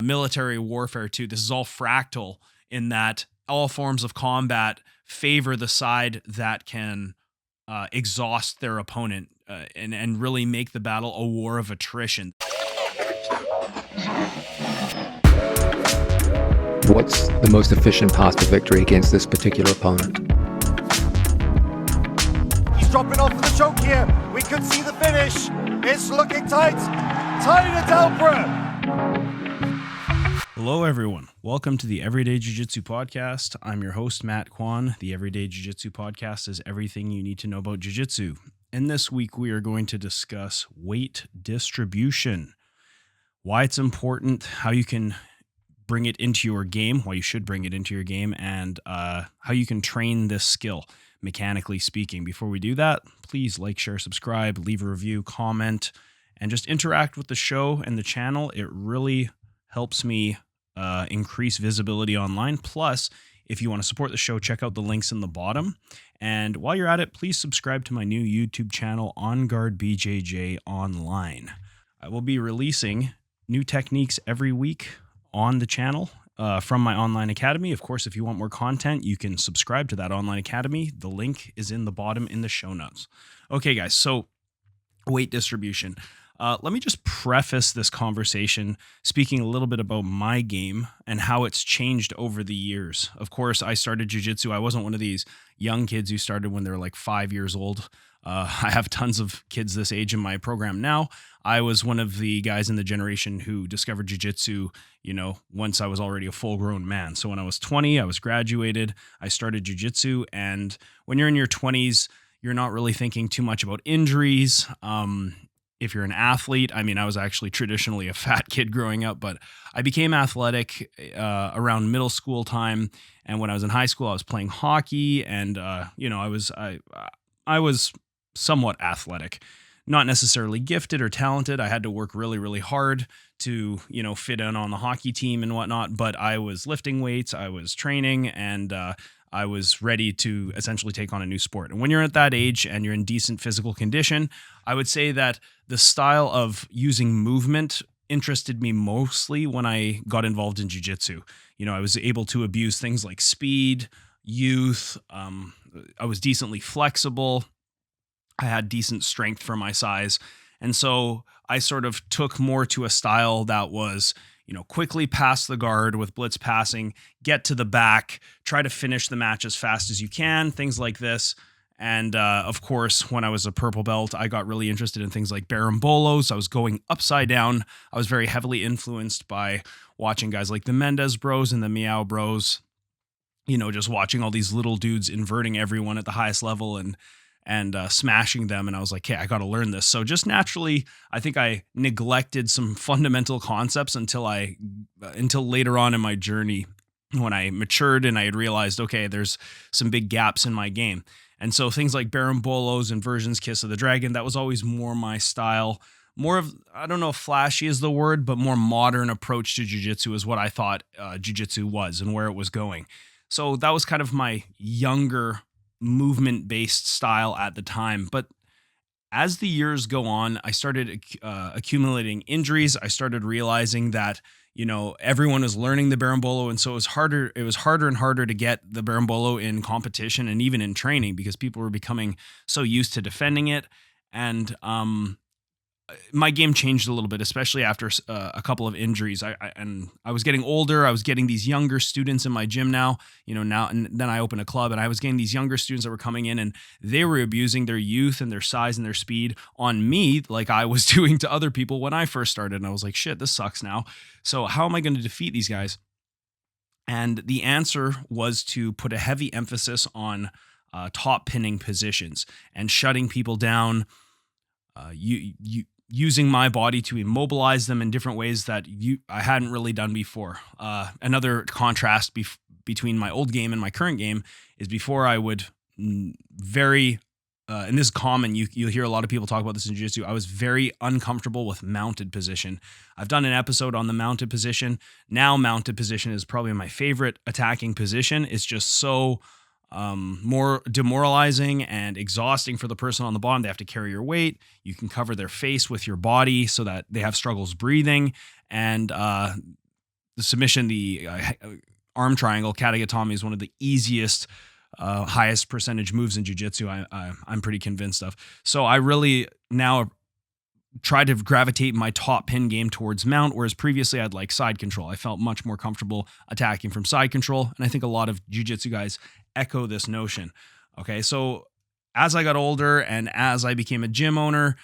military warfare too. This is all fractal in that all forms of combat favor the side that can exhaust their opponent and really make the battle a war of attrition. What's the most efficient path to victory against this particular opponent? He's dropping off for the choke here. We could see the finish. It's looking tight. Tight at Alpra. Hello, everyone. Welcome to the Everyday Jiu-Jitsu Podcast. I'm your host, Matt Kwan. The Everyday Jiu-Jitsu Podcast is everything you need to know about Jiu-Jitsu. And this week, we are going to discuss weight distribution, why it's important, how you can bring it into your game, why you should bring it into your game, and how you can train this skill, mechanically speaking. Before we do that, please like, share, subscribe, leave a review, comment, and just interact with the show and the channel. It really helps me increase visibility online. Plus, if you want to support the show, check out the links in the bottom. And while you're at it, please subscribe to my new YouTube channel, On Guard BJJ Online. I will be releasing new techniques every week on the channel from my online academy. Of course, if you want more content, you can subscribe to that online academy. The link is in the bottom in the show notes. Okay, guys, so weight distribution. Let me just preface this conversation speaking a little bit about my game and how it's changed over the years. Of course, I started jiu-jitsu. I wasn't one of these young kids who started when they were like 5 years old. I have tons of kids this age in my program now. I was one of the guys in the generation who discovered jiu-jitsu, once I was already a full-grown man. So when I was 20, I was graduated. I started jiu-jitsu. And when you're in your 20s, you're not really thinking too much about injuries. If you're an athlete, I was actually traditionally a fat kid growing up, but I became athletic around middle school time. And when I was in high school, I was playing hockey, and I was somewhat athletic, not necessarily gifted or talented. I had to work really, really hard to fit in on the hockey team and whatnot. But I was lifting weights, I was training, and I was ready to essentially take on a new sport. And when you're at that age and you're in decent physical condition, I would say that the style of using movement interested me mostly when I got involved in jiu-jitsu. I was able to abuse things like speed, youth. I was decently flexible. I had decent strength for my size. And so I sort of took more to a style that was quickly pass the guard with blitz passing, get to the back, try to finish the match as fast as you can, things like this. And of course, when I was a purple belt, I got really interested in things like barambolos. I was going upside down. I was very heavily influenced by watching guys like the Mendez bros and the Meow bros, just watching all these little dudes inverting everyone at the highest level and smashing them. And I was like, hey, I got to learn this. So just naturally, I think I neglected some fundamental concepts until later on in my journey when I matured and I had realized, okay, there's some big gaps in my game. And so things like barambolos, inversions, kiss of the dragon, that was always more my style. More of, I don't know if flashy is the word, but more modern approach to jiu-jitsu is what I thought jiu-jitsu was and where it was going. So that was kind of my younger movement-based style at the time. But as the years go on, I started accumulating injuries. I started realizing that, everyone was learning the berimbolo. And so it was harder and harder to get the berimbolo in competition and even in training because people were becoming so used to defending it. And my game changed a little bit, especially after a couple of injuries. I was getting older. I was getting these younger students in my gym now, and then I opened a club and I was getting these younger students that were coming in and they were abusing their youth and their size and their speed on me like I was doing to other people when I first started. And I was like, shit, this sucks now. So how am I going to defeat these guys? And the answer was to put a heavy emphasis on top pinning positions and shutting people down, using my body to immobilize them in different ways that I hadn't really done before. Another contrast between my old game and my current game is before I would and this is common, you'll hear a lot of people talk about this in jiu-jitsu, I was very uncomfortable with mounted position. I've done an episode on the mounted position. Now mounted position is probably my favorite attacking position. It's just so more demoralizing and exhausting for the person on the bottom. They have to carry your weight. You can cover their face with your body so that they have struggles breathing. And submission, the arm triangle, katagatame, is one of the easiest, highest percentage moves in jiu-jitsu. I'm pretty convinced of. So I really now try to gravitate my top pin game towards mount, whereas previously I'd like side control. I felt much more comfortable attacking from side control, and I think a lot of jiu-jitsu guys echo this notion. Okay, so as I got older and as I became a gym owner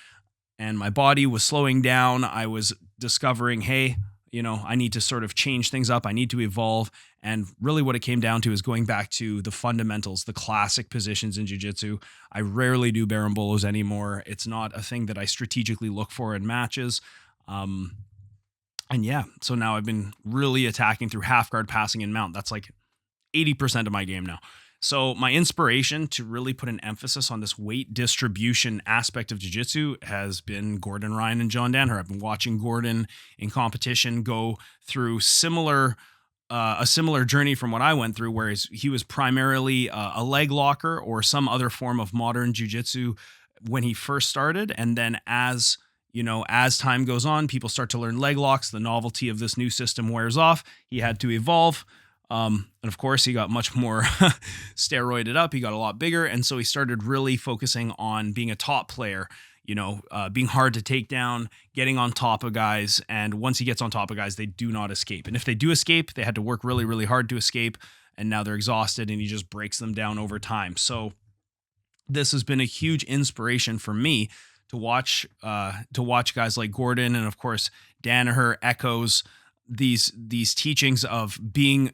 and my body was slowing down, I was discovering, hey, I need to sort of change things up. I need to evolve. And really what it came down to is going back to the fundamentals, the classic positions in jiu-jitsu. I rarely do barambolos anymore. It's not a thing that I strategically look for in matches. And yeah, so now I've been really attacking through half guard, passing, and mount. That's like 80% of my game now. So my inspiration to really put an emphasis on this weight distribution aspect of jiu-jitsu has been Gordon Ryan and John Danaher. I've been watching Gordon in competition go through a similar journey from what I went through, whereas he was primarily a leg locker or some other form of modern jiu-jitsu when he first started. And then as time goes on, people start to learn leg locks. The novelty of this new system wears off. He had to evolve. And of course, he got much more steroided up. He got a lot bigger. And so he started really focusing on being a top player, being hard to take down, getting on top of guys. And once he gets on top of guys, they do not escape. And if they do escape, they had to work really, really hard to escape. And now they're exhausted and he just breaks them down over time. So this has been a huge inspiration for me to watch guys like Gordon. And of course, Danaher echoes these teachings of being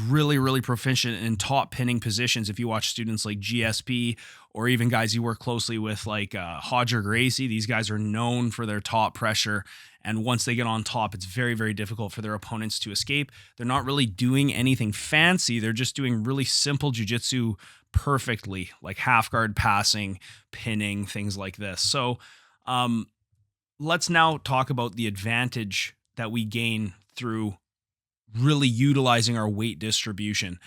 really, really proficient in top pinning positions. If you watch students like GSP or even guys you work closely with like Hodger Gracie, these guys are known for their top pressure. And once they get on top, it's very, very difficult for their opponents to escape. They're not really doing anything fancy. They're just doing really simple jiu-jitsu perfectly, like half guard passing, pinning, things like this. So let's now talk about the advantage that we gain through really utilizing our weight distribution.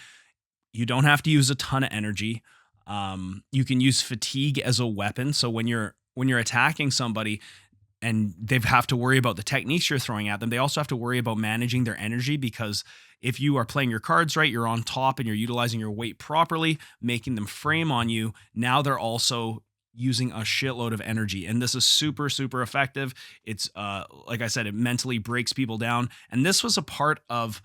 You don't have to use a ton of energy. You can use fatigue as a weapon. So when you're attacking somebody and they have to worry about the techniques you're throwing at them, they also have to worry about managing their energy, because if you are playing your cards right, you're on top and you're utilizing your weight properly, making them frame on you, now they're also using a shitload of energy. And this is super, super effective. It's like I said, it mentally breaks people down. And this was a part of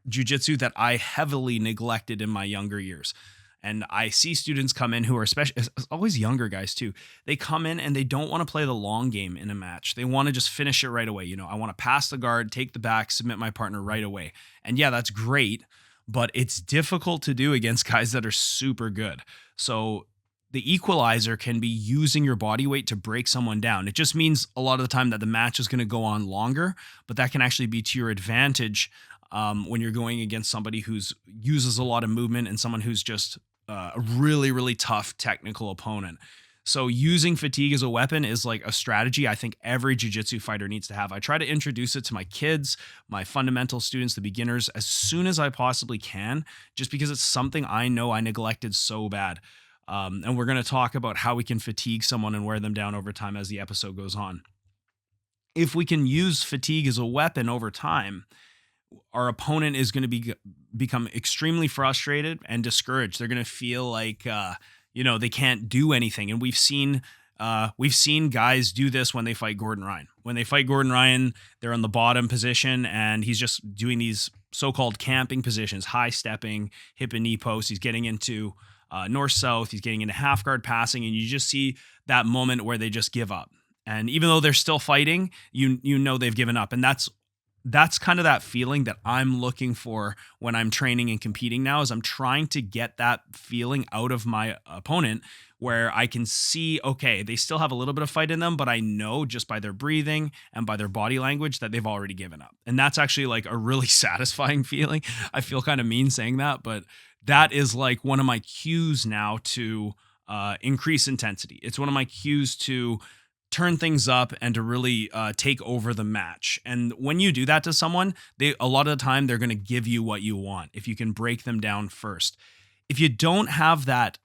jiu-jitsu that I heavily neglected in my younger years. And I see students come in who are especially always younger guys too. They come in and they don't want to play the long game in a match. They want to just finish it right away. I want to pass the guard, take the back, submit my partner right away. And yeah, that's great, but it's difficult to do against guys that are super good. So the equalizer can be using your body weight to break someone down. It just means a lot of the time that the match is going to go on longer, but that can actually be to your advantage when you're going against somebody who's uses a lot of movement and someone who's just a really, really tough technical opponent. So using fatigue as a weapon is like a strategy I think every jiu-jitsu fighter needs to have. I try to introduce it to my kids, my fundamental students, the beginners, as soon as I possibly can, just because it's something I know I neglected so bad. And we're going to talk about how we can fatigue someone and wear them down over time as the episode goes on. If we can use fatigue as a weapon over time, our opponent is going to become extremely frustrated and discouraged. They're going to feel like, they can't do anything. And we've seen guys do this when they fight Gordon Ryan. When they fight Gordon Ryan, they're on the bottom position and he's just doing these so-called camping positions, high stepping, hip and knee posts. He's getting into north-south. He's getting into half guard passing. And you just see that moment where they just give up. And even though they're still fighting, you know they've given up. And that's kind of that feeling that I'm looking for when I'm training and competing now, is I'm trying to get that feeling out of my opponent where I can see, okay, they still have a little bit of fight in them, but I know just by their breathing and by their body language that they've already given up. And that's actually like a really satisfying feeling. I feel kind of mean saying that, but that is like one of my cues now to increase intensity. It's one of my cues to turn things up and to really take over the match. And when you do that to someone, a lot of the time they're going to give you what you want if you can break them down first. If you don't have that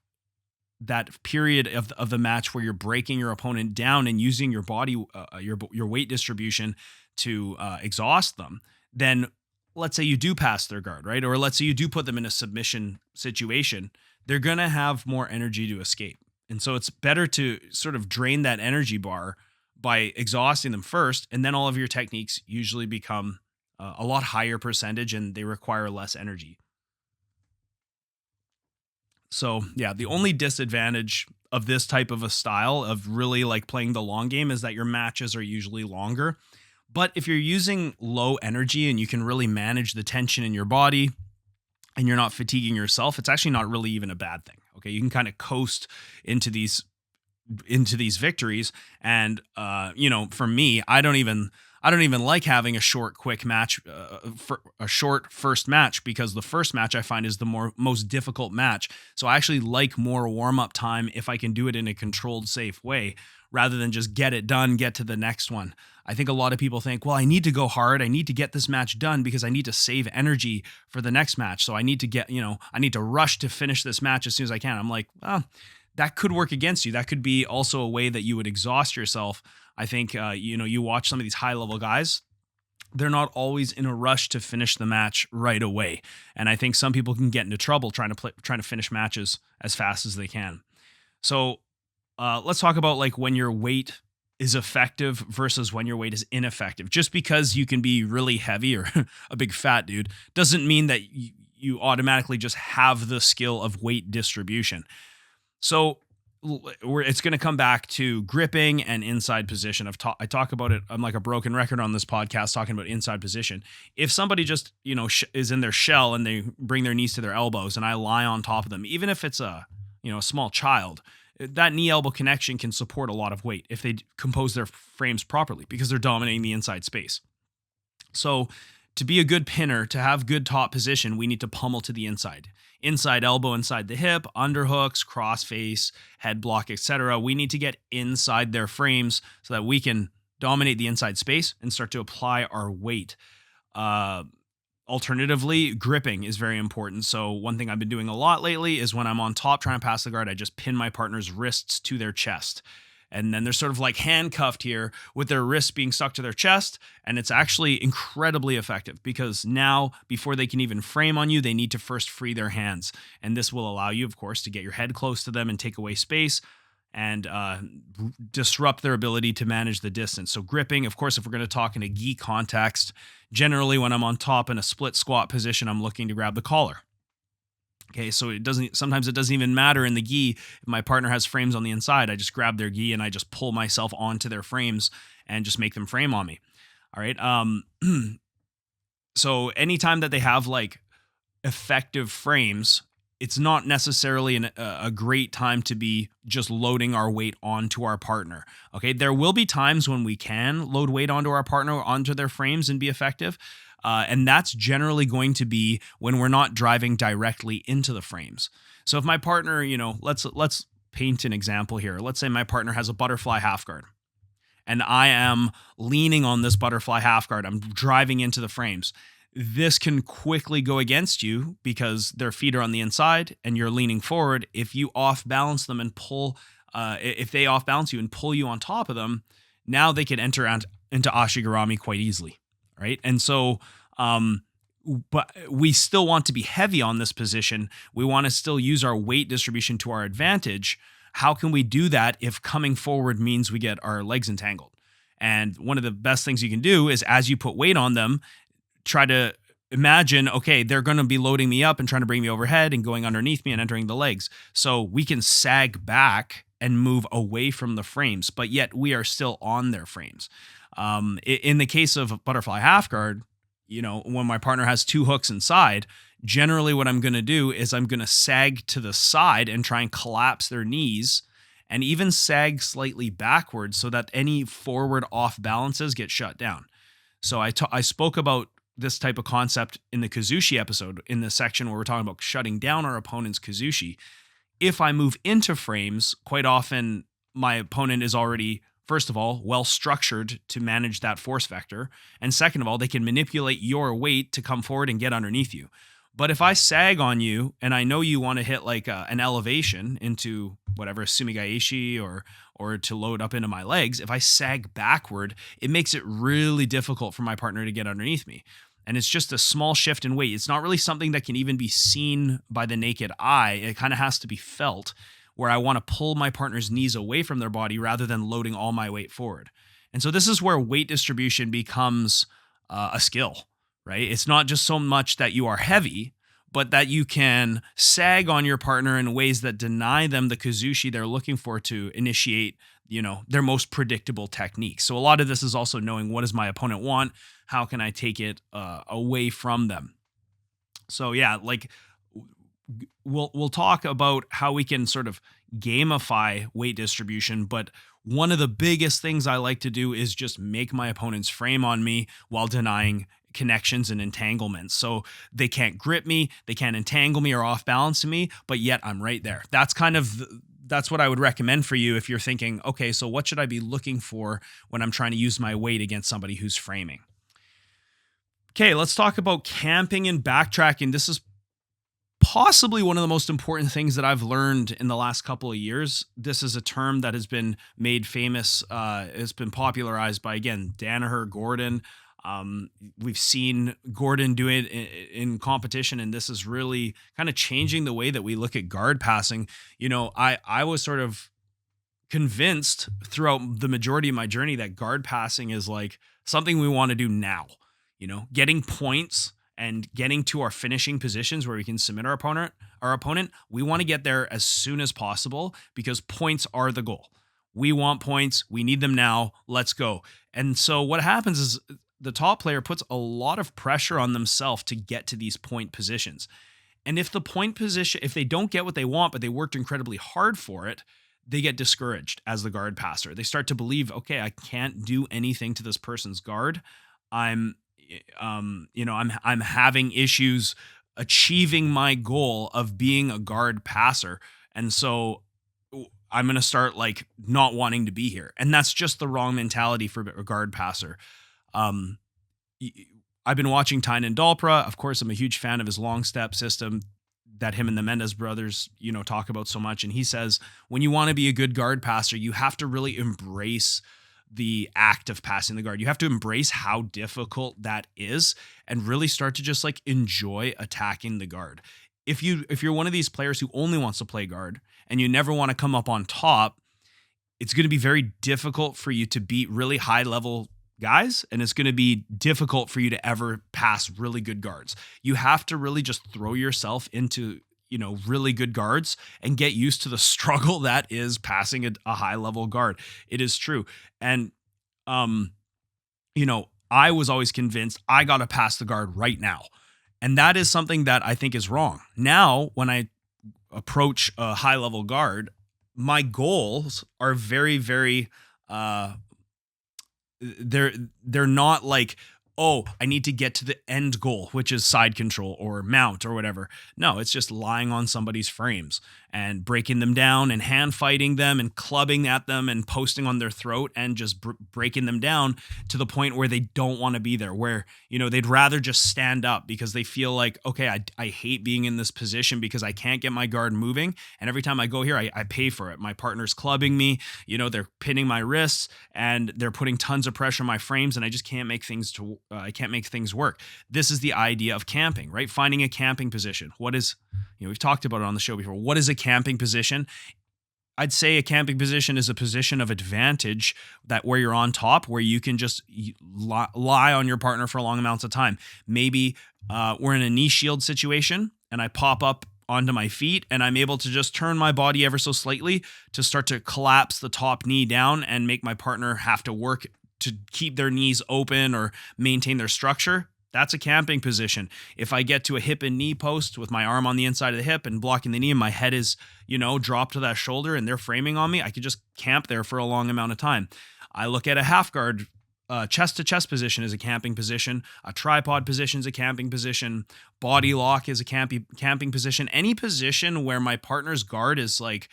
period of the match where you're breaking your opponent down and using your body, your weight distribution to exhaust them, then let's say you do pass their guard, right? Or let's say you do put them in a submission situation, they're going to have more energy to escape. And so it's better to sort of drain that energy bar by exhausting them first. And then all of your techniques usually become a lot higher percentage and they require less energy. So yeah, the only disadvantage of this type of a style of really like playing the long game is that your matches are usually longer. But if you're using low energy and you can really manage the tension in your body and you're not fatiguing yourself, it's actually not really even a bad thing. Okay, you can kind of coast into these victories. And for me, I don't even like having a short, quick match, for a short first match, because the first match I find is the most difficult match. So I actually like more warm up time if I can do it in a controlled, safe way, rather than just get it done, get to the next one. I think a lot of people think, well, I need to go hard. I need to get this match done because I need to save energy for the next match. So I need to I need to rush to finish this match as soon as I can. I'm like, that could work against you. That could be also a way that you would exhaust yourself. I think, you watch some of these high level guys, they're not always in a rush to finish the match right away. And I think some people can get into trouble trying to finish matches as fast as they can. So let's talk about like when your weight is effective versus when your weight is ineffective. Just because you can be really heavy or a big fat dude doesn't mean that you automatically just have the skill of weight distribution. So it's going to come back to gripping and inside position. I talk about it. I'm like a broken record on this podcast talking about inside position. If somebody just, is in their shell and they bring their knees to their elbows and I lie on top of them, even if it's a small child, that knee elbow connection can support a lot of weight if they compose their frames properly because they're dominating the inside space. So to be a good pinner, to have good top position, we need to pummel to the inside. Inside elbow, inside the hip, underhooks, crossface, head block, etc. We need to get inside their frames so that we can dominate the inside space and start to apply our weight. Alternatively, gripping is very important. So one thing I've been doing a lot lately is when I'm on top trying to pass the guard, I just pin my partner's wrists to their chest. And then they're sort of like handcuffed here with their wrists being stuck to their chest. And it's actually incredibly effective because now before they can even frame on you, they need to first free their hands. And this will allow you, of course, to get your head close to them and take away space and disrupt their ability to manage the distance. So gripping, of course, if we're going to talk in a gi context, generally when I'm on top in a split squat position, I'm looking to grab the collar. Okay, so sometimes it doesn't even matter in the gi. If my partner has frames on the inside, I just grab their gi and I just pull myself onto their frames and just make them frame on me. All right. So anytime that they have like effective frames, it's not necessarily a great time to be just loading our weight onto our partner. Okay, there will be times when we can load weight onto our partner, onto their frames and be effective. And that's generally going to be when we're not driving directly into the frames. So if my partner, let's paint an example here. Let's say my partner has a butterfly half guard and I am leaning on this butterfly half guard. I'm driving into the frames. This can quickly go against you because their feet are on the inside and you're leaning forward. If you off balance them and if they off balance you and pull you on top of them, now they can enter into ashigarami quite easily. Right. And so, but we still want to be heavy on this position. We want to still use our weight distribution to our advantage. How can we do that if coming forward means we get our legs entangled? And one of the best things you can do is as you put weight on them, try to imagine, okay, they're going to be loading me up and trying to bring me overhead and going underneath me and entering the legs. So we can sag back and move away from the frames, but yet we are still on their frames. In the case of butterfly half guard, when my partner has two hooks inside, generally what I'm going to do is I'm going to sag to the side and try and collapse their knees and even sag slightly backwards so that any forward off balances get shut down. So I spoke about this type of concept in the Kazushi episode in the section where we're talking about shutting down our opponent's Kazushi. If I move into frames, quite often my opponent is already, first of all, well structured to manage that force vector. And second of all, they can manipulate your weight to come forward and get underneath you. But if I sag on you and I know you want to hit like an elevation into whatever sumigaeshi or to load up into my legs, if I sag backward, it makes it really difficult for my partner to get underneath me. And it's just a small shift in weight. It's not really something that can even be seen by the naked eye. It kind of has to be felt, where I want to pull my partner's knees away from their body rather than loading all my weight forward. And so this is where weight distribution becomes a skill, right? It's not just so much that you are heavy, but that you can sag on your partner in ways that deny them the kazushi they're looking for to initiate, their most predictable technique. So a lot of this is also knowing, what does my opponent want? How can I take it away from them? So yeah, like we'll talk about how we can sort of gamify weight distribution, but one of the biggest things I like to do is just make my opponents frame on me while denying connections and entanglements. So they can't grip me, they can't entangle me or off balance me, but yet I'm right there. That's what I would recommend for you if you're thinking, okay, so what should I be looking for when I'm trying to use my weight against somebody who's framing? Okay, let's talk about camping and backtracking. This is possibly one of the most important things that I've learned in the last couple of years. This is a term that has been made famous. It's been popularized by, again, Danaher, Gordon. We've seen Gordon do it in competition, and this is really kind of changing the way that we look at guard passing. I was sort of convinced throughout the majority of my journey that guard passing is like something we want to do now. Getting points and getting to our finishing positions where we can submit our opponent, we want to get there as soon as possible because points are the goal. We want points. We need them now. Let's go. And so what happens is the top player puts a lot of pressure on themselves to get to these point positions. And if they don't get what they want, but they worked incredibly hard for it, they get discouraged as the guard passer. They start to believe, okay, I can't do anything to this person's guard. I'm having issues achieving my goal of being a guard passer. And so I'm going to start like not wanting to be here. And that's just the wrong mentality for a guard passer. I've been watching Tynan Dalpra. Of course, I'm a huge fan of his long step system that him and the Mendez brothers, talk about so much. And he says, when you want to be a good guard passer, you have to really embrace the act of passing the guard. You have to embrace how difficult that is and really start to just like enjoy attacking the guard. If you're one of these players who only wants to play guard and you never want to come up on top, it's going to be very difficult for you to beat really high level guys, and it's going to be difficult for you to ever pass really good guards. You have to really just throw yourself into really good guards and get used to the struggle that is passing a high level guard. It is true. And, I was always convinced I got to pass the guard right now. And that is something that I think is wrong. Now, when I approach a high level guard, my goals are very, very, they're not like, oh, I need to get to the end goal, which is side control or mount or whatever. No, it's just lying on somebody's frames and breaking them down and hand fighting them and clubbing at them and posting on their throat and just breaking them down to the point where they don't want to be there, where, they'd rather just stand up because they feel like, okay, I hate being in this position because I can't get my guard moving. And every time I go here, I pay for it. My partner's clubbing me, they're pinning my wrists and they're putting tons of pressure on my frames and I just can't make things work. This is the idea of camping, right? Finding a camping position. What is, we've talked about it on the show before. What is a camping position? I'd say a camping position is a position of advantage that where you're on top, where you can just lie on your partner for long amounts of time. Maybe we're in a knee shield situation and I pop up onto my feet and I'm able to just turn my body ever so slightly to start to collapse the top knee down and make my partner have to work to keep their knees open or maintain their structure. That's a camping position. If I get to a hip and knee post with my arm on the inside of the hip and blocking the knee and my head is, dropped to that shoulder and they're framing on me, I could just camp there for a long amount of time. I look at a half guard, chest to chest position is a camping position. A tripod position is a camping position. Body lock is a camping position. Any position where my partner's guard is like,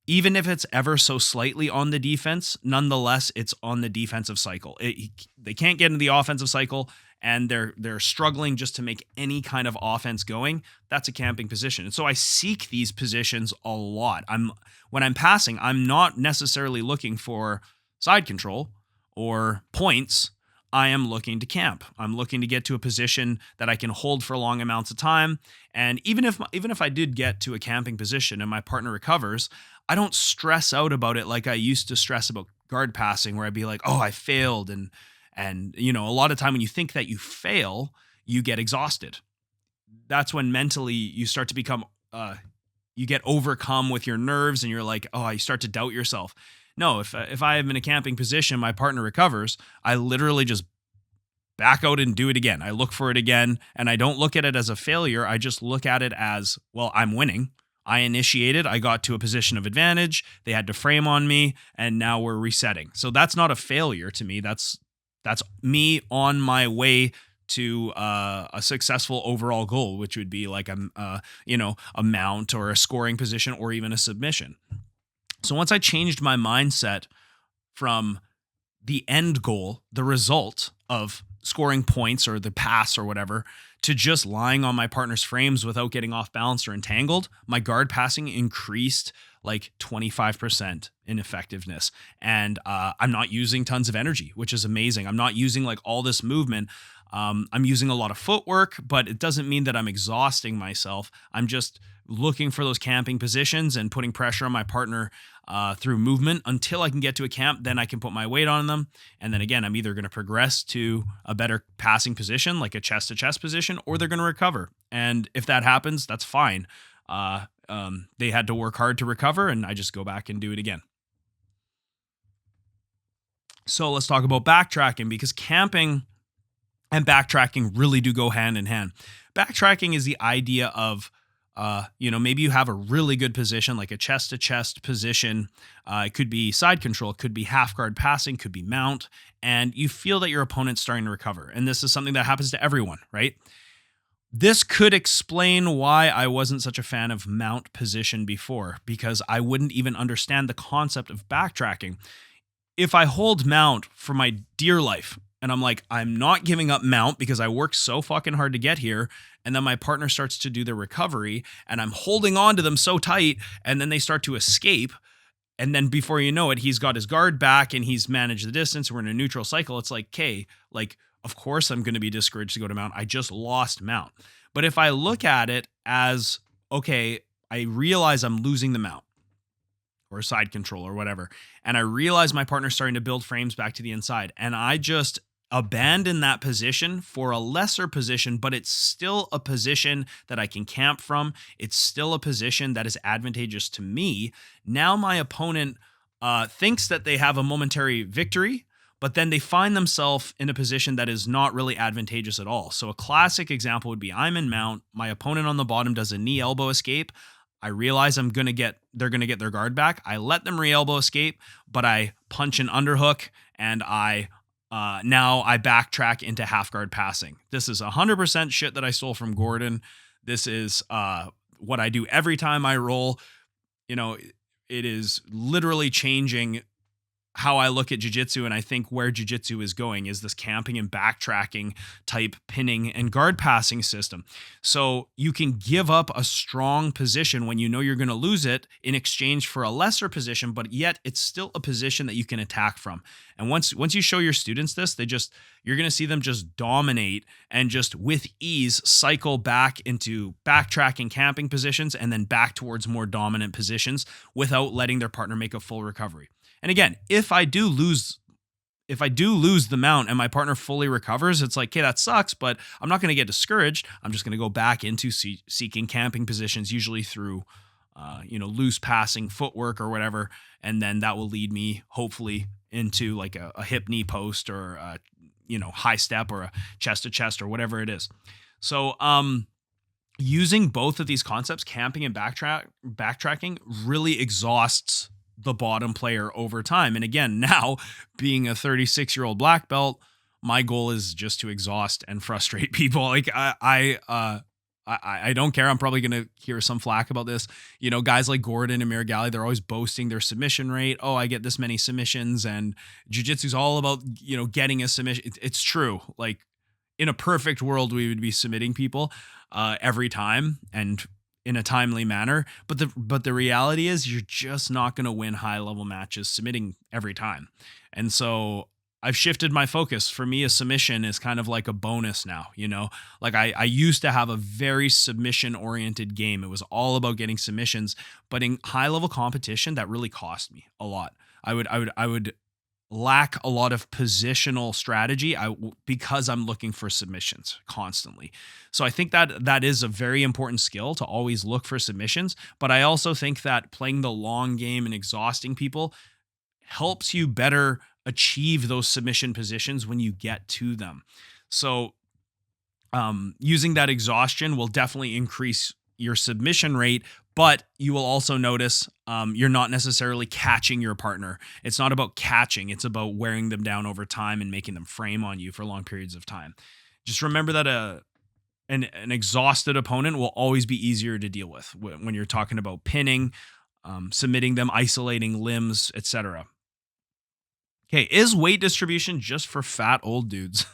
even if it's ever so slightly on the defense, nonetheless, it's on the defensive cycle. They can't get into the offensive cycle, and they're struggling just to make any kind of offense going. That's a camping position. And so I seek these positions a lot. When I'm passing, I'm not necessarily looking for side control or points. I am looking to camp. I'm looking to get to a position that I can hold for long amounts of time. And even if I did get to a camping position and my partner recovers, I don't stress out about it like I used to stress about guard passing, where I'd be like, oh, I failed. And a lot of time when you think that you fail, you get exhausted. That's when mentally you start to become, you get overcome with your nerves, and you're like, oh, you start to doubt yourself. No, if I am in a camping position, my partner recovers, I literally just back out and do it again. I look for it again, and I don't look at it as a failure. I just look at it as, well, I'm winning. I initiated, I got to a position of advantage, they had to frame on me, and now we're resetting. So that's not a failure to me. That's me on my way to a successful overall goal, which would be like a mount or a scoring position or even a submission. So once I changed my mindset from the end goal, the result of scoring points or the pass or whatever, to just lying on my partner's frames without getting off balance or entangled, my guard passing increased like 25% in effectiveness. And I'm not using tons of energy, which is amazing. I'm not using like all this movement. I'm using a lot of footwork, but it doesn't mean that I'm exhausting myself. I'm just looking for those camping positions and putting pressure on my partner through movement until I can get to a camp. Then I can put my weight on them. And then again, I'm either going to progress to a better passing position, like a chest to chest position, or they're going to recover. And if that happens, that's fine. They had to work hard to recover, and I just go back and do it again. So let's talk about backtracking, because camping and backtracking really do go hand in hand. Backtracking is the idea of, maybe you have a really good position, like a chest to chest position. It could be side control, it could be half guard passing, could be mount, and you feel that your opponent's starting to recover. And this is something that happens to everyone, right? This could explain why I wasn't such a fan of mount position before, because I wouldn't even understand the concept of backtracking. If I hold mount for my dear life, and I'm like, I'm not giving up mount because I worked so fucking hard to get here, and then my partner starts to do their recovery, and I'm holding on to them so tight, and then they start to escape, and then before you know it, he's got his guard back, and he's managed the distance, we're in a neutral cycle. It's like, okay, like, of course I'm going to be discouraged to go to mount. I just lost mount. But if I look at it as, okay, I realize I'm losing the mount or side control or whatever, and I realize my partner's starting to build frames back to the inside, and I just abandon that position for a lesser position, but it's still a position that I can camp from. It's still a position that is advantageous to me. Now my opponent thinks that they have a momentary victory, but then they find themselves in a position that is not really advantageous at all. So a classic example would be, I'm in mount, my opponent on the bottom does a knee elbow escape. I realize they're going to get their guard back. I let them re-elbow escape, but I punch an underhook, and now I backtrack into half guard passing. This is 100% shit that I stole from Gordon. This is what I do every time I roll. It is literally changing how I look at jiu-jitsu, and I think where jiu-jitsu is going is this camping and backtracking type pinning and guard passing system. So you can give up a strong position when you know you're going to lose it in exchange for a lesser position, but yet it's still a position that you can attack from. And once you show your students this, you're going to see them just dominate and just with ease cycle back into backtracking camping positions and then back towards more dominant positions without letting their partner make a full recovery. And again, if I do lose the mount and my partner fully recovers, it's like, okay, that sucks, but I'm not going to get discouraged. I'm just going to go back into seeking camping positions, usually through, loose passing footwork or whatever. And then that will lead me hopefully into like a hip knee post or, high step or a chest to chest or whatever it is. So, using both of these concepts, camping and backtracking, really exhausts the bottom player over time. And again, now being a 36-year-old black belt, my goal is just to exhaust and frustrate people. Like I I don't care. I'm probably going to hear some flack about this. You know, guys like Gordon and Miragali, they're always boasting their submission rate. Oh, I get this many submissions, and jiu-jitsu is all about, you know, getting a submission. It's true. Like, in a perfect world, we would be submitting people every time and in a timely manner. But the reality is you're just not going to win high level matches submitting every time. And so I've shifted my focus. For me, a submission is kind of like a bonus now, you know. Like I used to have a very submission oriented game. It was all about getting submissions, but in high level competition, that really cost me a lot. I would lack a lot of positional strategy because I'm looking for submissions constantly. So I think that is a very important skill, to always look for submissions. But I also think that playing the long game and exhausting people helps you better achieve those submission positions when you get to them. So using that exhaustion will definitely increase your submission rate, but you will also notice you're not necessarily catching your partner. It's not about catching. It's about wearing them down over time and making them frame on you for long periods of time. Just remember that an exhausted opponent will always be easier to deal with when you're talking about pinning, submitting them, isolating limbs, etc. Okay, is weight distribution just for fat old dudes?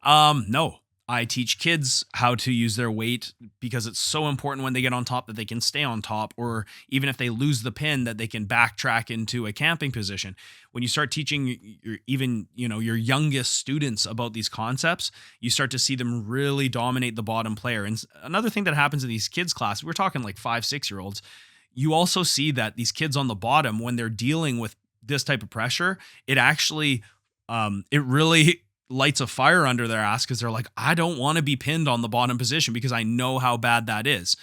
No. I teach kids how to use their weight because it's so important when they get on top that they can stay on top, or even if they lose the pin, that they can backtrack into a camping position. When you start teaching your youngest students about these concepts, you start to see them really dominate the bottom player. And another thing that happens in these kids' classes, we're talking like 5-6-year-olds, you also see that these kids on the bottom, when they're dealing with this type of pressure, it actually it really lights a fire under their ass, because they're like, I don't want to be pinned on the bottom position because I know how bad that is.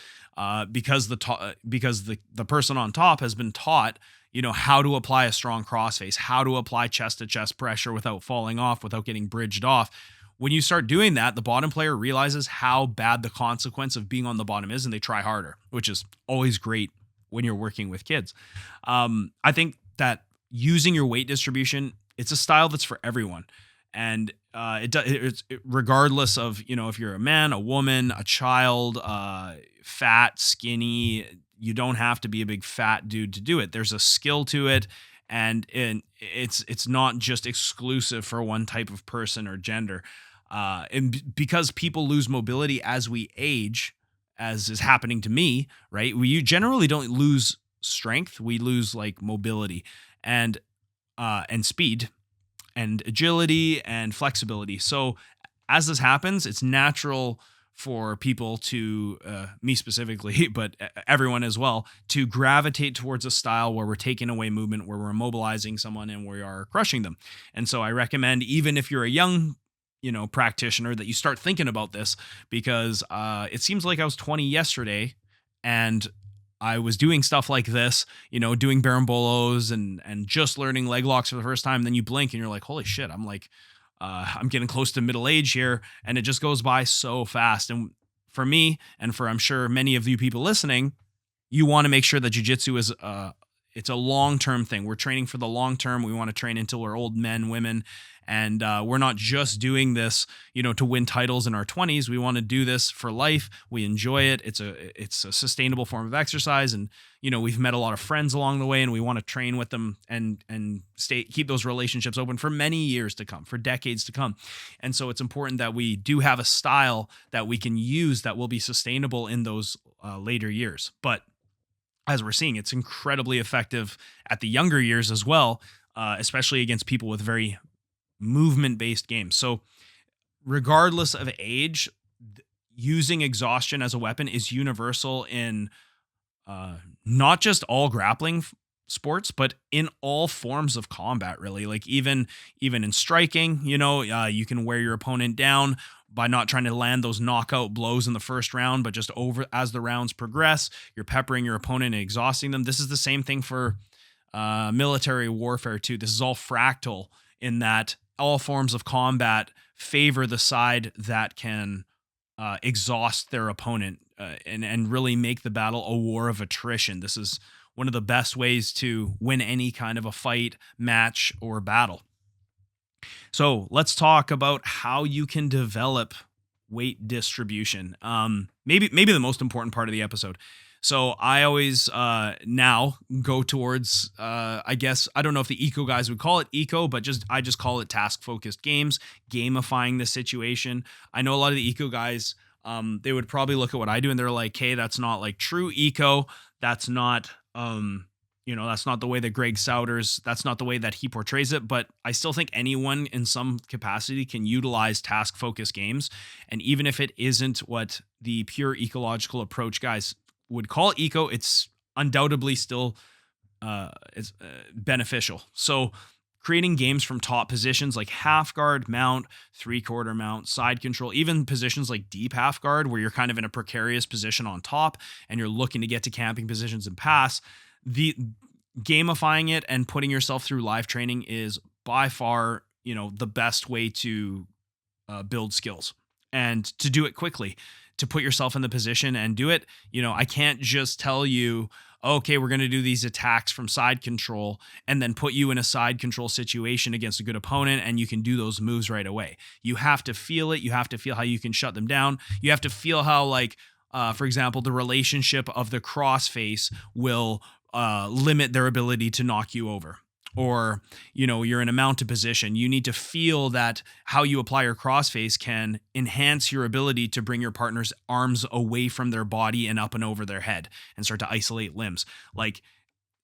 Because the person on top has been taught, you know, how to apply a strong crossface, how to apply chest to chest pressure without falling off, without getting bridged off. When you start doing that, the bottom player realizes how bad the consequence of being on the bottom is, and they try harder, which is always great when you're working with kids. I think that using your weight distribution, it's a style that's for everyone. And it's regardless of, you know, if you're a man, a woman, a child, fat, skinny, you don't have to be a big fat dude to do it. There's a skill to it, and it's not just exclusive for one type of person or gender. And because people lose mobility as we age, as is happening to me, right? We generally don't lose strength. We lose like mobility and speed and agility and flexibility. So as this happens, it's natural for people to, me specifically, but everyone as well, to gravitate towards a style where we're taking away movement, where we're immobilizing someone and we are crushing them. And so I recommend, even if you're a young, you know, practitioner, that you start thinking about this, because it seems like I was 20 yesterday and I was doing stuff like this, you know, doing barambolos and just learning leg locks for the first time. And then you blink and you're like, holy shit, I'm getting close to middle age here. And it just goes by so fast. And for me, and for, I'm sure, many of you people listening, you want to make sure that jiu-jitsu is it's a long-term thing. We're training for the long term. We want to train until we're old men, women. And we're not just doing this, you know, to win titles in our 20s. We want to do this for life. We enjoy it. It's a sustainable form of exercise. And, you know, we've met a lot of friends along the way, and we want to train with them and keep those relationships open for many years to come, for decades to come. And so it's important that we do have a style that we can use that will be sustainable in those later years. But as we're seeing, it's incredibly effective at the younger years as well, especially against people with very movement-based games. So regardless of age, using exhaustion as a weapon is universal in not just all grappling sports, but in all forms of combat, really. Like even in striking, you know, you can wear your opponent down by not trying to land those knockout blows in the first round, but just over as the rounds progress, you're peppering your opponent and exhausting them. This is the same thing for military warfare too. This is all fractal in that all forms of combat favor the side that can exhaust their opponent and really make the battle a war of attrition. This is one of the best ways to win any kind of a fight, match, or battle. So let's talk about how you can develop weight distribution. Maybe the most important part of the episode. So I always now go towards, I guess, I don't know if the eco guys would call it eco, but I just call it task-focused games, gamifying the situation. I know a lot of the eco guys, they would probably look at what I do and they're like, hey, that's not like true eco. That's not, that's not the way that Greg Souders, that's not the way that he portrays it. But I still think anyone in some capacity can utilize task-focused games. And even if it isn't what the pure ecological approach guys would call eco, it's undoubtedly still beneficial. So creating games from top positions like half guard, mount, 3/4 mount, side control, even positions like deep half guard where you're kind of in a precarious position on top and you're looking to get to camping positions and pass. The gamifying it and putting yourself through live training is by far, the best way to build skills and to do it quickly. To put yourself in the position and do it. I can't just tell you, okay, we're going to do these attacks from side control and then put you in a side control situation against a good opponent and you can do those moves right away. You have to feel it. You have to feel how you can shut them down. You have to feel how, for example, the relationship of the crossface will limit their ability to knock you over. Or, you're in a mounted position. You need to feel that how you apply your crossface can enhance your ability to bring your partner's arms away from their body and up and over their head and start to isolate limbs. Like,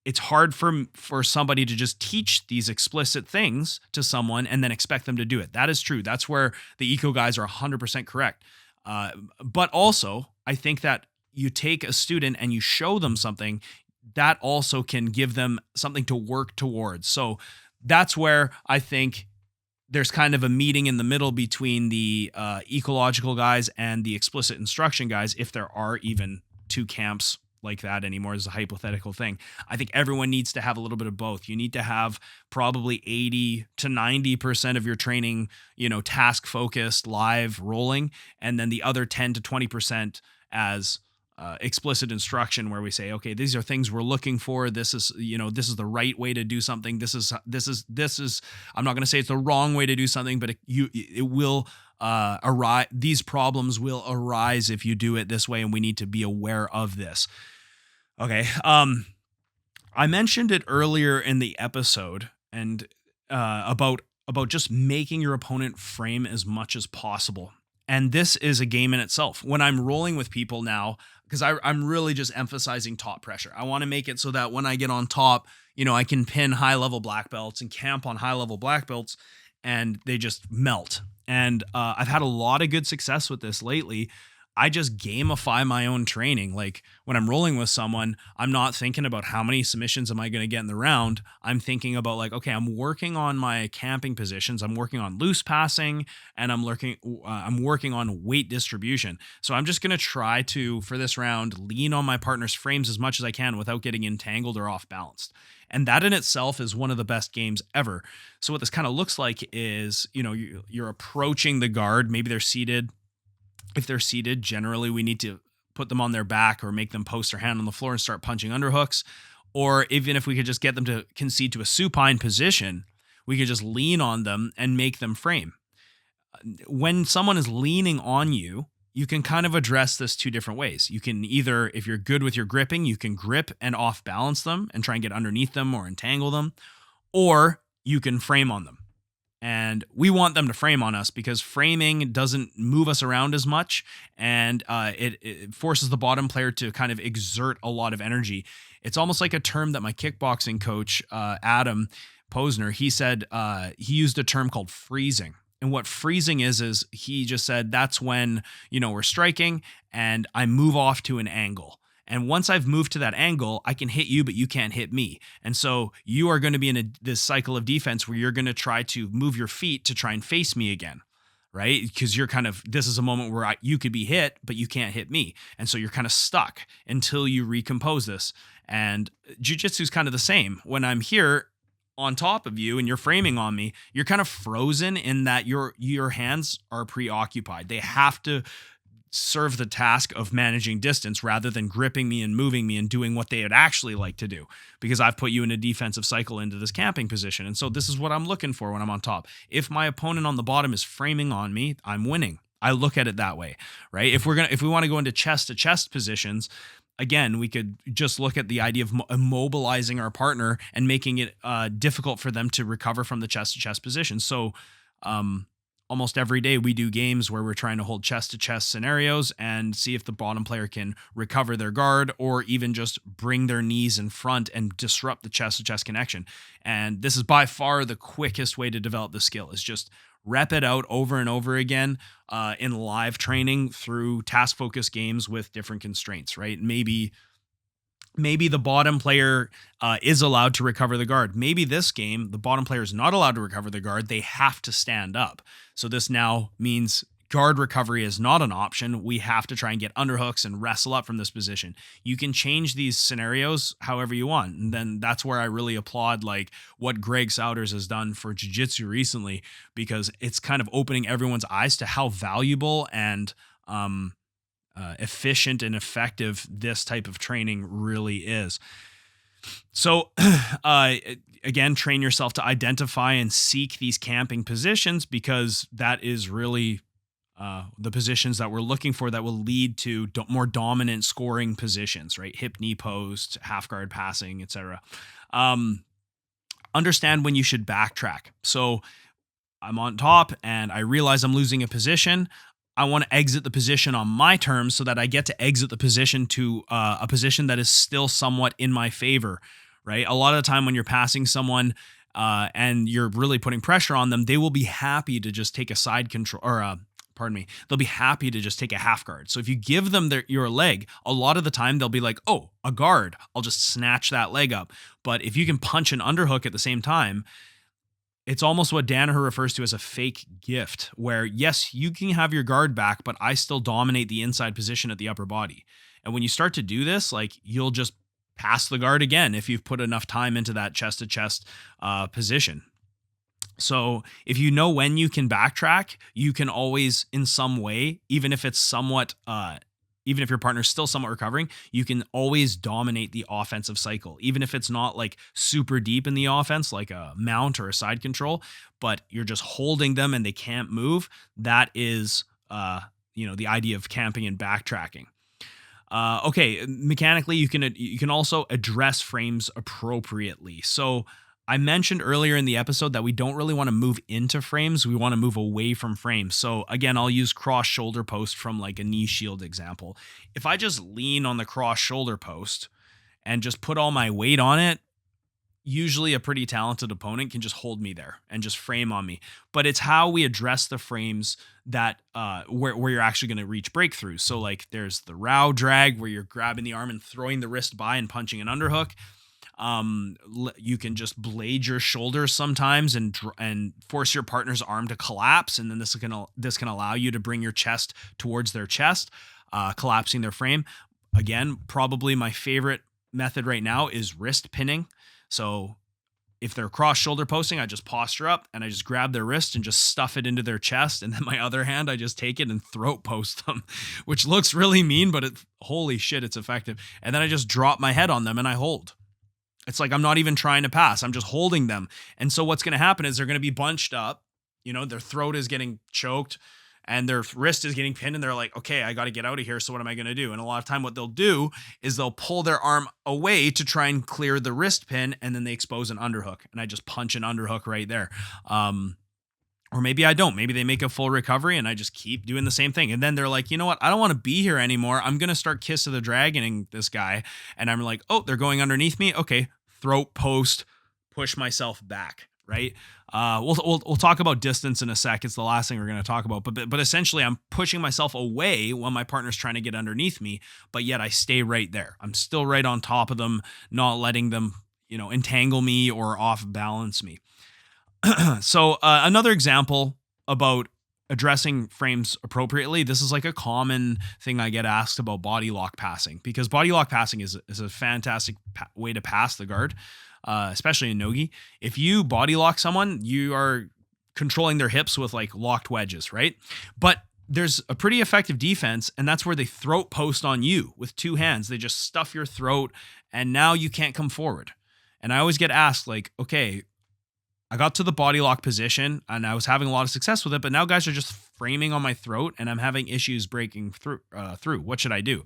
it's hard for somebody to just teach these explicit things to someone and then expect them to do it. That is true. That's where the eco guys are 100% correct. But also, I think that you take a student and you show them something that also can give them something to work towards. So that's where I think there's kind of a meeting in the middle between the ecological guys and the explicit instruction guys, if there are even two camps like that anymore as a hypothetical thing. I think everyone needs to have a little bit of both. You need to have probably 80 to 90% of your training, task focused, live, rolling, and then the other 10 to 20% as explicit instruction where we say, okay, these are things we're looking for. This is the right way to do something. This is, I'm not going to say it's the wrong way to do something, but it will arise. These problems will arise if you do it this way. And we need to be aware of this. Okay. I mentioned it earlier in the episode and about just making your opponent frame as much as possible. And this is a game in itself. When I'm rolling with people now, because I'm really just emphasizing top pressure. I want to make it so that when I get on top, I can pin high-level black belts and camp on high-level black belts, and they just melt. And I've had a lot of good success with this lately. I just gamify my own training. Like when I'm rolling with someone, I'm not thinking about how many submissions am I going to get in the round. I'm thinking about okay, I'm working on my camping positions. I'm working on loose passing and I'm working on weight distribution. So I'm just going to try to, for this round, lean on my partner's frames as much as I can without getting entangled or off balanced. And that in itself is one of the best games ever. So what this kind of looks like is, you're approaching the guard. Maybe they're seated. If they're seated, generally we need to put them on their back or make them post their hand on the floor and start punching underhooks. Or even if we could just get them to concede to a supine position, we could just lean on them and make them frame. When someone is leaning on you, you can kind of address this two different ways. You can either, if you're good with your gripping, you can grip and off balance them and try and get underneath them or entangle them, or you can frame on them. And we want them to frame on us because framing doesn't move us around as much, and it forces the bottom player to kind of exert a lot of energy. It's almost like a term that my kickboxing coach, Adam Posner, he said he used a term called freezing. And what freezing is he just said that's when, we're striking and I move off to an angle. And once I've moved to that angle, I can hit you, but you can't hit me. And so you are going to be in this cycle of defense where you're going to try to move your feet to try and face me again, right? Because you're this is a moment where you could be hit, but you can't hit me. And so you're kind of stuck until you recompose this. And jiu-jitsu is kind of the same. When I'm here on top of you and you're framing on me, you're kind of frozen in that your hands are preoccupied. They have to serve the task of managing distance rather than gripping me and moving me and doing what they would actually like to do, because I've put you in a defensive cycle into this camping position. And so this is what I'm looking for when I'm on top. If my opponent on the bottom is framing on me, I'm winning. I look at it that way, right? If we want to go into chest to chest positions, again, we could just look at the idea of immobilizing our partner and making it difficult for them to recover from the chest to chest position. So almost every day we do games where we're trying to hold chest to chest scenarios and see if the bottom player can recover their guard or even just bring their knees in front and disrupt the chest to chest connection. And this is by far the quickest way to develop the skill, is just rep it out over and over again in live training through task focused games with different constraints, right? Maybe the bottom player is allowed to recover the guard. Maybe this game, the bottom player is not allowed to recover the guard. They have to stand up. So this now means guard recovery is not an option. We have to try and get underhooks and wrestle up from this position. You can change these scenarios however you want. And then that's where I really applaud like what Greg Souders has done for Jiu Jitsu recently, because it's kind of opening everyone's eyes to how valuable and efficient and effective this type of training really is. So again, train yourself to identify and seek these camping positions, because that is really the positions that we're looking for that will lead to more dominant scoring positions, right? Hip, knee post, half guard passing, etc. Understand when you should backtrack. So I'm on top and I realize I'm losing a position. I want to exit the position on my terms so that I get to exit the position to a position that is still somewhat in my favor, right? A lot of the time when you're passing someone and you're really putting pressure on them, they will be happy to just take a side control, or they'll be happy to just take a half guard. So if you give them your leg, a lot of the time they'll be like, oh, a guard, I'll just snatch that leg up. But if you can punch an underhook at the same time, it's almost what Danaher refers to as a fake gift, where yes, you can have your guard back, but I still dominate the inside position at the upper body. And when you start to do this, like, you'll just pass the guard again if you've put enough time into that chest to chest position. So if you know when you can backtrack, you can always in some way, even if it's somewhat, even if your partner's still somewhat recovering, you can always dominate the offensive cycle, even if it's not like super deep in the offense, like a mount or a side control, but you're just holding them and they can't move. That is, the idea of camping and backtracking. Okay, mechanically, you can also address frames appropriately. So I mentioned earlier in the episode that we don't really want to move into frames. We want to move away from frames. So again, I'll use cross shoulder post from like a knee shield example. If I just lean on the cross shoulder post and just put all my weight on it, usually a pretty talented opponent can just hold me there and just frame on me. But it's how we address the frames that where you're actually going to reach breakthroughs. So like there's the row drag where you're grabbing the arm and throwing the wrist by and punching an underhook. You can just blade your shoulders sometimes and force your partner's arm to collapse, and then this can allow you to bring your chest towards their chest, collapsing their frame. Again, probably my favorite method right now is wrist pinning. So if they're cross shoulder posting, I just posture up and I just grab their wrist and just stuff it into their chest, and then my other hand I just take it and throat post them, which looks really mean, but holy shit, it's effective. And then I just drop my head on them and I hold. It's like I'm not even trying to pass. I'm just holding them. And so what's going to happen is they're going to be bunched up. Their throat is getting choked and their wrist is getting pinned. And they're like, okay, I got to get out of here. So what am I going to do? And a lot of time what they'll do is they'll pull their arm away to try and clear the wrist pin. And then they expose an underhook. And I just punch an underhook right there. Or maybe I don't. Maybe they make a full recovery and I just keep doing the same thing. And then they're like, you know what? I don't want to be here anymore. I'm going to start Kiss of the Dragoning this guy. And I'm like, oh, they're going underneath me. Okay. Throat post, push myself back. Right. We'll talk about distance in a sec. It's the last thing we're going to talk about. But essentially I'm pushing myself away when my partner's trying to get underneath me, but yet I stay right there. I'm still right on top of them, not letting them, entangle me or off balance me. So another example about addressing frames appropriately, this is like a common thing I get asked about body lock passing, because body lock passing is a fantastic way to pass the guard, especially in nogi. If you body lock someone, you are controlling their hips with like locked wedges, right? But there's a pretty effective defense, and that's where they throat post on you with two hands. They just stuff your throat, and now you can't come forward. And I always get asked like, okay, I got to the body lock position and I was having a lot of success with it, but now guys are just framing on my throat and I'm having issues breaking through. What should I do?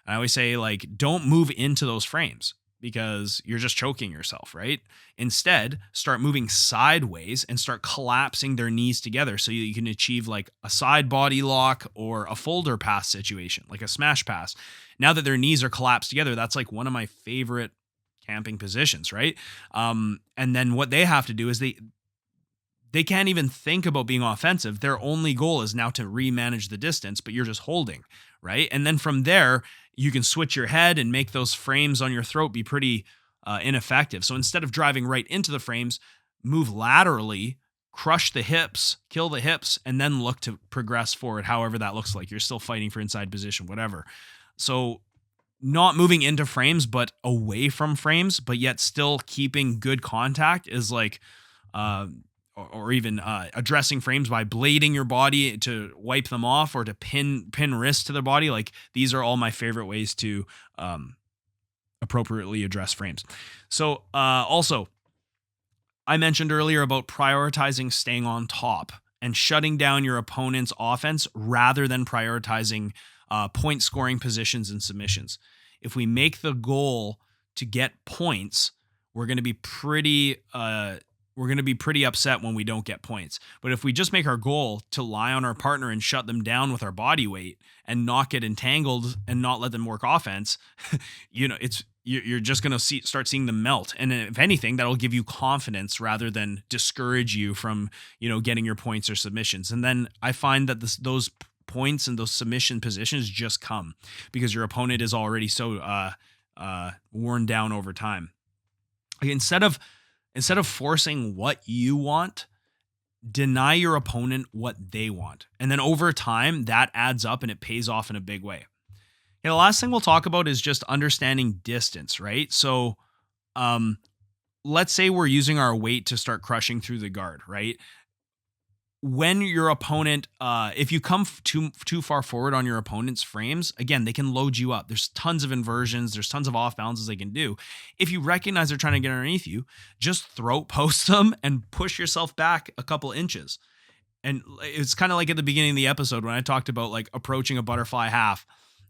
I always say, like, don't move into those frames because you're just choking yourself, right? Instead, start moving sideways and start collapsing their knees together so you can achieve like a side body lock or a folder pass situation, like a smash pass. Now that their knees are collapsed together, that's like one of my favorite camping positions, right? And then what they have to do is they can't even think about being offensive. Their only goal is now to remanage the distance, but you're just holding, right? And then from there, you can switch your head and make those frames on your throat be pretty ineffective. So instead of driving right into the frames, move laterally, crush the hips, kill the hips, and then look to progress forward, however that looks like. You're still fighting for inside position, whatever. So not moving into frames, but away from frames, but yet still keeping good contact is like, or even addressing frames by blading your body to wipe them off or to pin wrists to the body. Like, these are all my favorite ways to appropriately address frames. So also, I mentioned earlier about prioritizing staying on top and shutting down your opponent's offense rather than prioritizing point scoring positions and submissions. If we make the goal to get points, we're going to be pretty upset when we don't get points. But if we just make our goal to lie on our partner and shut them down with our body weight and not get entangled and not let them work offense, you're just going to start seeing them melt. And if anything, that'll give you confidence rather than discourage you from, getting your points or submissions. And then I find that those points and those submission positions just come because your opponent is already so worn down over time. Instead of forcing what you want, deny your opponent what they want. And then over time, that adds up and it pays off in a big way. The last thing we'll talk about is just understanding distance, right? So let's say we're using our weight to start crushing through the guard, right? When your opponent, if you come too far forward on your opponent's frames, again, they can load you up. There's tons of inversions. There's tons of off balances they can do. If you recognize they're trying to get underneath you, just throat post them and push yourself back a couple inches. And it's kind of like at the beginning of the episode when I talked about like approaching a butterfly half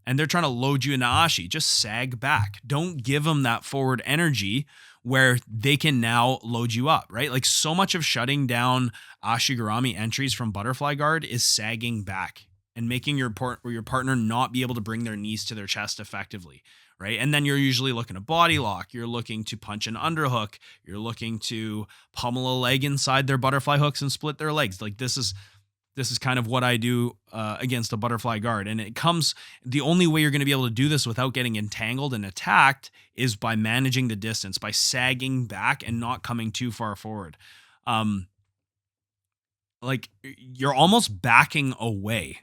and they're trying to load you into ashi. Just sag back. Don't give them that forward energy where they can now load you up, right? Like, so much of shutting down ashigarami entries from butterfly guard is sagging back and making your partner not be able to bring their knees to their chest effectively, right? And then you're usually looking to body lock. You're looking to punch an underhook. You're looking to pummel a leg inside their butterfly hooks and split their legs. Like, this is kind of what I do against a butterfly guard. And the only way you're going to be able to do this without getting entangled and attacked is by managing the distance, by sagging back and not coming too far forward. Like, you're almost backing away,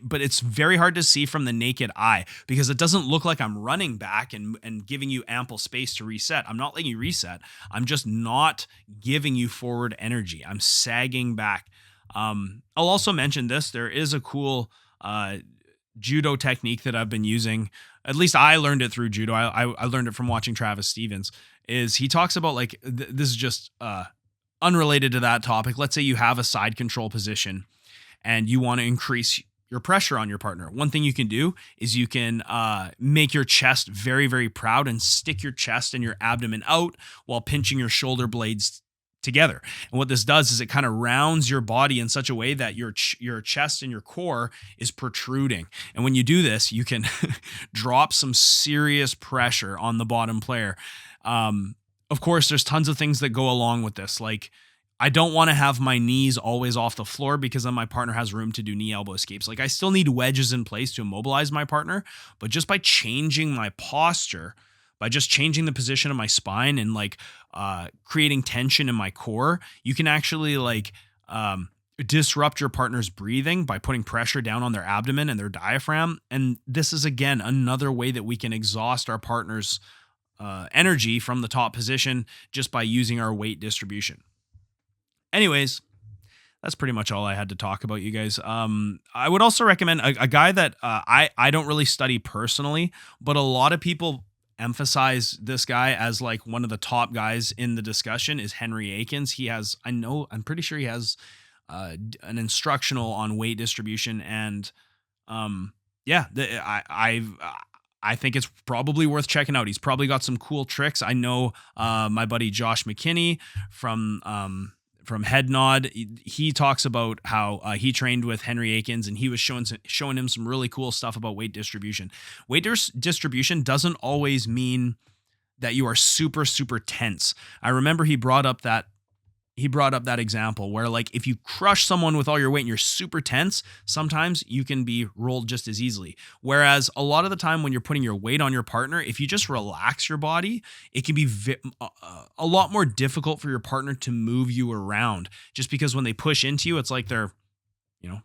but it's very hard to see from the naked eye because it doesn't look like I'm running back and giving you ample space to reset. I'm not letting you reset. I'm just not giving you forward energy. I'm sagging back. I'll also mention this. There is a cool judo technique that I've been using. At least I learned it through judo. I learned it from watching Travis Stevens. Is he talks about like this is just unrelated to that topic. Let's say you have a side control position and you want to increase your pressure on your partner. One thing you can do is you can make your chest very, very proud and stick your chest and your abdomen out while pinching your shoulder blades together. And what this does is it kind of rounds your body in such a way that your chest and your core is protruding. And when you do this, you can drop some serious pressure on the bottom player. Of course, there's tons of things that go along with this. Like, I don't want to have my knees always off the floor because then my partner has room to do knee elbow escapes. Like, I still need wedges in place to immobilize my partner, but just by changing my posture, by just changing the position of my spine and like creating tension in my core, you can actually like disrupt your partner's breathing by putting pressure down on their abdomen and their diaphragm. And this is, again, another way that we can exhaust our partner's energy from the top position just by using our weight distribution. Anyways, that's pretty much all I had to talk about, you guys. I would also recommend a guy that I don't really study personally, but a lot of people emphasize this guy as like one of the top guys in the discussion is Henry Akins. I'm pretty sure he has an instructional on weight distribution, and yeah, I think it's probably worth checking out. He's probably got some cool tricks. I know my buddy Josh McKinney from Head Nod, he talks about how he trained with Henry Akins, and he was showing him some really cool stuff about weight distribution. Weight distribution doesn't always mean that you are super, super tense. I remember he brought up that example where, like, if you crush someone with all your weight and you're super tense, sometimes you can be rolled just as easily. Whereas a lot of the time when you're putting your weight on your partner, if you just relax your body, it can be a lot more difficult for your partner to move you around, just because when they push into you, it's like they're,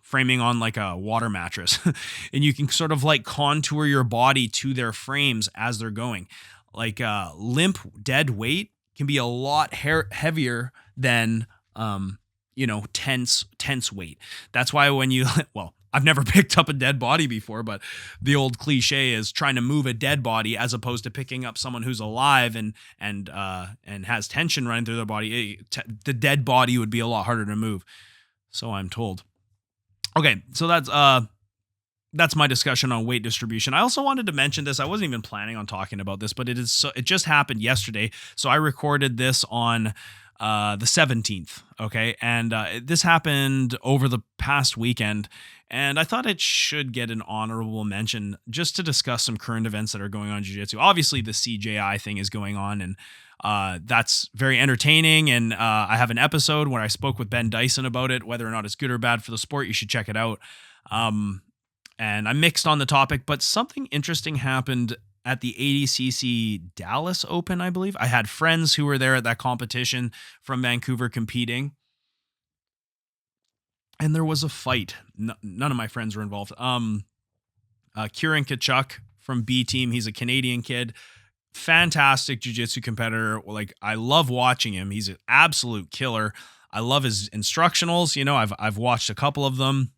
framing on like a water mattress and you can sort of like contour your body to their frames as they're going. Like limp dead weight can be a lot heavier than tense weight. That's why when you I've never picked up a dead body before, but the old cliche is trying to move a dead body as opposed to picking up someone who's alive and has tension running through their body. The dead body would be a lot harder to move, so I'm told. Okay, so that's my discussion on weight distribution. I also wanted to mention this. I wasn't even planning on talking about this, but it just happened yesterday. So I recorded this on the 17th. Okay. And this happened over the past weekend. And I thought it should get an honorable mention just to discuss some current events that are going on in Jiu-Jitsu. Obviously, the CJI thing is going on, and that's very entertaining. And I have an episode where I spoke with Ben Dyson about it, whether or not it's good or bad for the sport. You should check it out. And I'm mixed on the topic, but something interesting happened at the ADCC Dallas Open, I believe. I had friends who were there at that competition from Vancouver competing, and there was a fight. None of my friends were involved. Kieran Kachuk from B Team, he's a Canadian kid, fantastic jiu-jitsu competitor. Like, I love watching him. He's an absolute killer. I love his instructionals. I've watched a couple of them.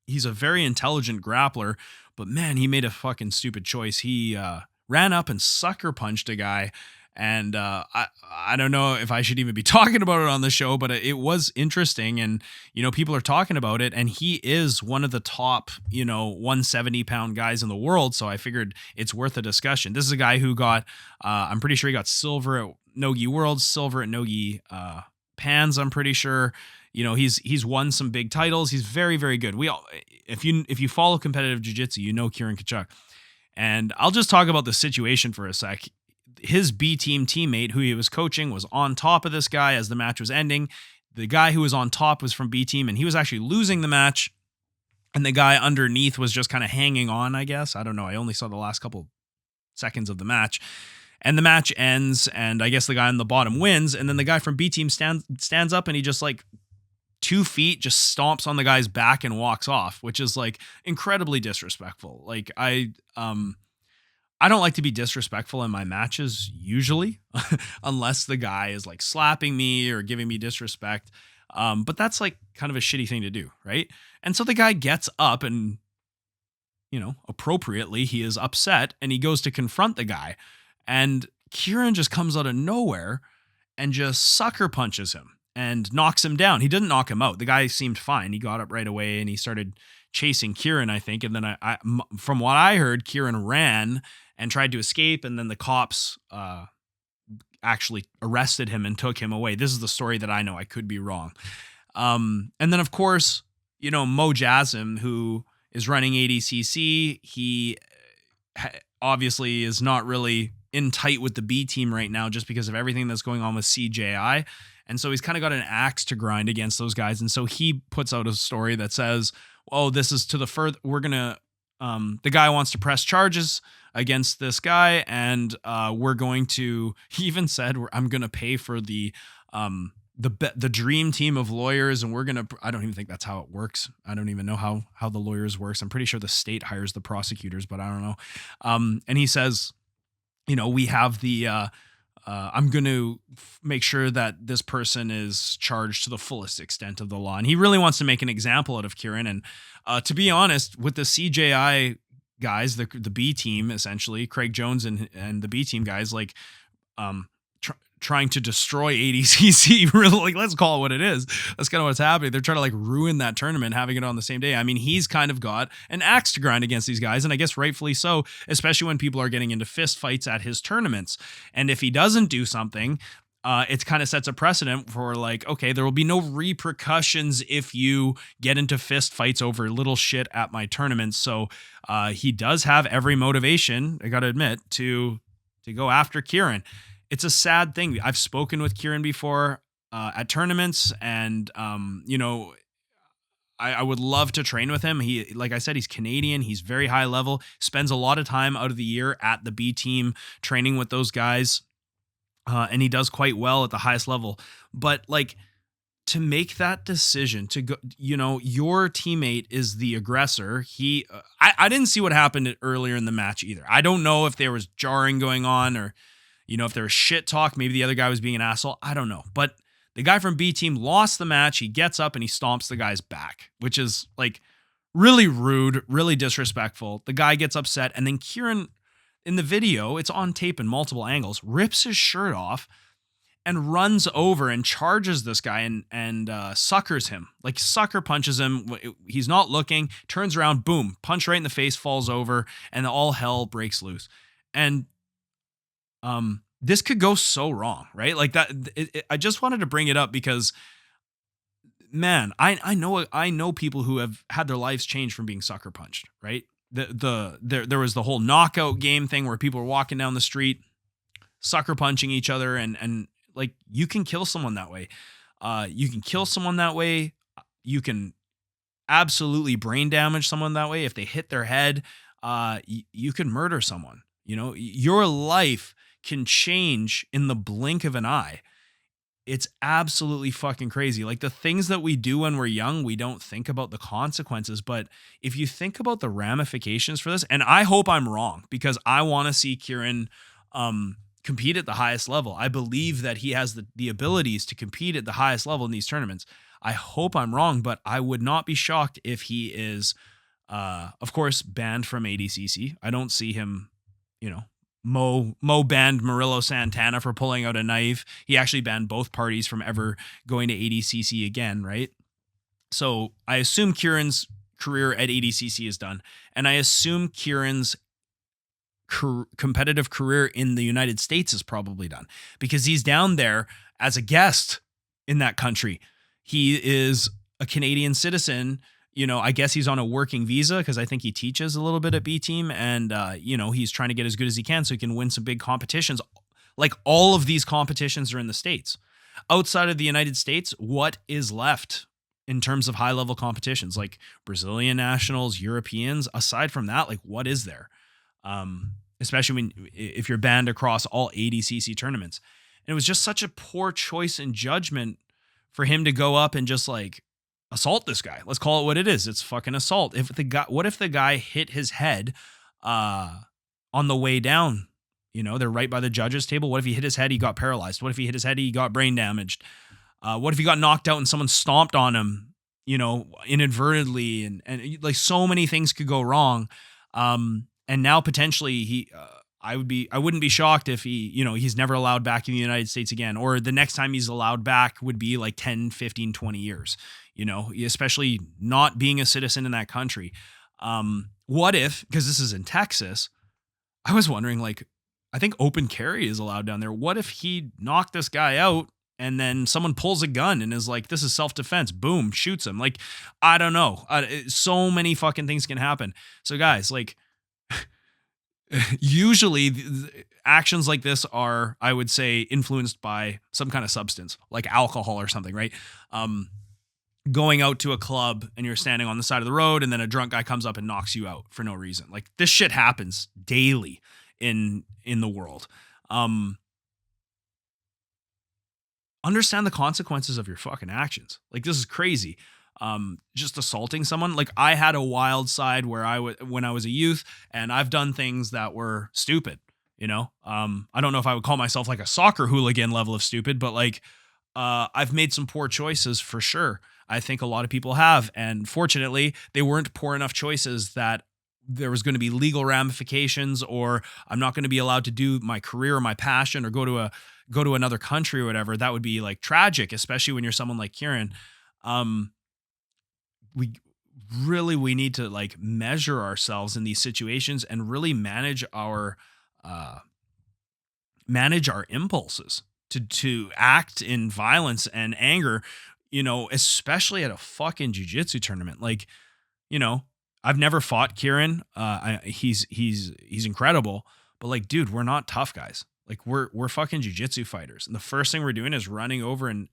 He's a very intelligent grappler, but man, he made a fucking stupid choice. He ran up and sucker punched a guy, and I don't know if I should even be talking about it on the show, but it was interesting, and people are talking about it, and he is one of the top 170-pound guys in the world, so I figured it's worth a discussion. This is a guy who got I'm pretty sure he got silver at Nogi Worlds, silver at Nogi Pans, I'm pretty sure. He's won some big titles. He's very, very good. If you follow competitive jiu-jitsu, Kieran Kachuk. And I'll just talk about the situation for a sec. His B Team teammate who he was coaching was on top of this guy as the match was ending. The guy who was on top was from B Team, and he was actually losing the match. And the guy underneath was just kind of hanging on, I guess. I don't know. I only saw the last couple seconds of the match. And the match ends, and I guess the guy on the bottom wins. And then the guy from B Team stands up, and he just 2 feet just stomps on the guy's back and walks off, which is incredibly disrespectful. Like, I don't like to be disrespectful in my matches usually, unless the guy is slapping me or giving me disrespect. But that's kind of a shitty thing to do, right? And so the guy gets up and, appropriately, he is upset and he goes to confront the guy. And Kieran just comes out of nowhere and just sucker punches him and knocks him down. He didn't knock him out. The guy seemed fine. He got up right away and he started chasing Kieran, I think. And then I from what I heard, Kieran ran and tried to escape. And then the cops actually arrested him and took him away. This is the story that I know. I could be wrong. And then, of course, Mo Jasm, who is running ADCC, he obviously is not really in tight with the B Team right now just because of everything that's going on with CJI. And so he's kind of got an axe to grind against those guys. And so he puts out a story that says, oh, this is to the further, we're going to, the guy wants to press charges against this guy. And we're going to, he even said, I'm going to pay for the dream team of lawyers. And we're going to, I don't even think that's how it works. I don't even know how the lawyers works. I'm pretty sure the state hires the prosecutors, but I don't know. And he says, we have the, I'm going to make sure that this person is charged to the fullest extent of the law. And he really wants to make an example out of Kieran. And to be honest, with the CJI guys, the B team, essentially, Craig Jones and the B team guys, like, trying to destroy ADCC. Really, like, let's call it what it is. That's kind of what's happening. They're trying to, like, ruin that tournament, having it on the same day. I mean, he's kind of got an axe to grind against these guys, and I guess rightfully so, especially when people are getting into fist fights at his tournaments. And if he doesn't do something, it kind of sets a precedent for, like, okay, there will be no repercussions if you get into fist fights over little shit at my tournaments. So he does have every motivation, I got to admit, to go after Kieran. It's a sad thing. I've spoken with Kieran before at tournaments, and you know, I would love to train with him. He, like I said, he's Canadian. He's very high level. Spends a lot of time out of the year at the B team training with those guys, and he does quite well at the highest level. But, like, to make that decision to go, you know, your teammate is the aggressor. I didn't see what happened earlier in the match either. I don't know if there was jarring going on, or, you know, if there was shit talk, maybe the other guy was being an asshole. I don't know. But the guy from B team lost the match. He gets up and he stomps the guy's back, which is, like, really rude, really disrespectful. The guy gets upset, and then Kieran, in the video, it's on tape in multiple angles, rips his shirt off and runs over and charges this guy and suckers him, like sucker punches him. He's not looking, turns around, boom, punch right in the face, falls over, and all hell breaks loose. And this could go so wrong, right? Like that. I just wanted to bring it up because, man, I know people who have had their lives changed from being sucker punched, right? There was the whole knockout game thing where people were walking down the street, sucker punching each other, and like, you can kill someone that way. You can kill someone that way. You can absolutely brain damage someone that way. If they hit their head, you can murder someone. You know, your life can change in the blink of an eye. It's absolutely fucking crazy. Like, the things that we do when we're young, we don't think about the consequences. But if you think about the ramifications for this, and I hope I'm wrong, because I want to see Kieran compete at the highest level. I believe that he has the abilities to compete at the highest level in these tournaments. I hope I'm wrong, but I would not be shocked if he is, of course, banned from ADCC. I don't see him, you know, Mo banned Murillo Santana for pulling out a knife. He actually banned both parties from ever going to ADCC again, right? So I assume Kieran's career at ADCC is done. And I assume Kieran's competitive career in the United States is probably done, because he's down there as a guest in that country. He is a Canadian citizen. You know, I guess he's on a working visa, because I think he teaches a little bit at B team, and you know, he's trying to get as good as he can so he can win some big competitions. Like, all of these competitions are in the States. Outside of the United States, what is left in terms of high level competitions, like Brazilian nationals, Europeans? Aside from that, like, what is there? Especially if you're banned across all ADCC tournaments. And it was just such a poor choice in judgment for him to go up and just, like, assault this guy. Let's call it what it is. It's fucking assault. What if the guy hit his head on the way down? You know, they're right by the judges table. What if he hit his head, he got paralyzed? What if he hit his head, he got brain damaged? What if he got knocked out and someone stomped on him, you know, inadvertently? And like, so many things could go wrong. And now potentially I wouldn't be shocked if he, you know, he's never allowed back in the United States again, or the next time he's allowed back would be like 10, 15, 20 years, you know, especially not being a citizen in that country. What if, because this is in Texas, I was wondering, like, I think open carry is allowed down there. What if he knocked this guy out and then someone pulls a gun and is like, this is self-defense, boom, shoots him? Like, I don't know. So many fucking things can happen. So guys, like, usually actions like this are, I would say, influenced by some kind of substance, like alcohol or something, right? Going out to a club and you're standing on the side of the road, and then a drunk guy comes up and knocks you out for no reason. Like, this shit happens daily in the world. Understand the consequences of your fucking actions. Like, this is crazy. Just assaulting someone. Like, I had a wild side where when I was a youth, and I've done things that were stupid, you know? I don't know if I would call myself like a soccer hooligan level of stupid, but like, I've made some poor choices for sure. I think a lot of people have, and fortunately they weren't poor enough choices that there was going to be legal ramifications, or I'm not going to be allowed to do my career or my passion or go to another country or whatever, that would be like tragic, especially when you're someone like Kieran. We need to like measure ourselves in these situations and really manage our impulses to act in violence and anger, especially at a fucking jiu-jitsu tournament. Like, I've never fought Kieran. He's incredible, but like, dude, we're not tough guys. Like we're fucking jiu-jitsu fighters. And the first thing we're doing is running over and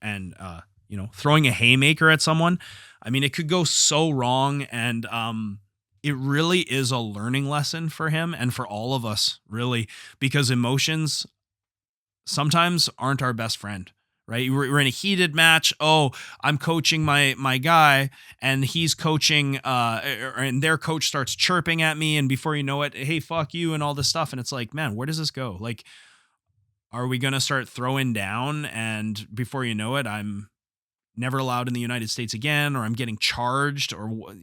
throwing a haymaker at someone. I mean, it could go so wrong. And it really is a learning lesson for him and for all of us, really, because emotions sometimes aren't our best friend, right? We're in a heated match. Oh, I'm coaching my guy and he's coaching, and their coach starts chirping at me. And before you know it, hey, fuck you and all this stuff. And it's like, man, where does this go? Like, are we going to start throwing down? And before you know it, I'm never allowed in the United States again, or I'm getting charged, or,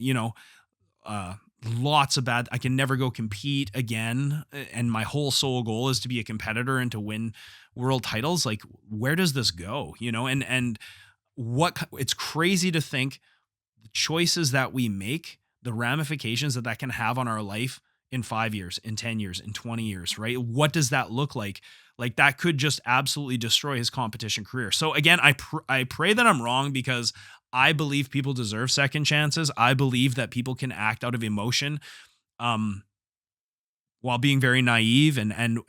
lots of bad, I can never go compete again. And my whole sole goal is to be a competitor and to win world titles. Like, where does this go? And it's crazy to think the choices that we make, the ramifications that can have on our life in 5 years, in 10 years, in 20 years, right? What does that look like? Like, that could just absolutely destroy his competition career. So again, I pray that I'm wrong, because I believe people deserve second chances. I believe that people can act out of emotion, while being very naive, and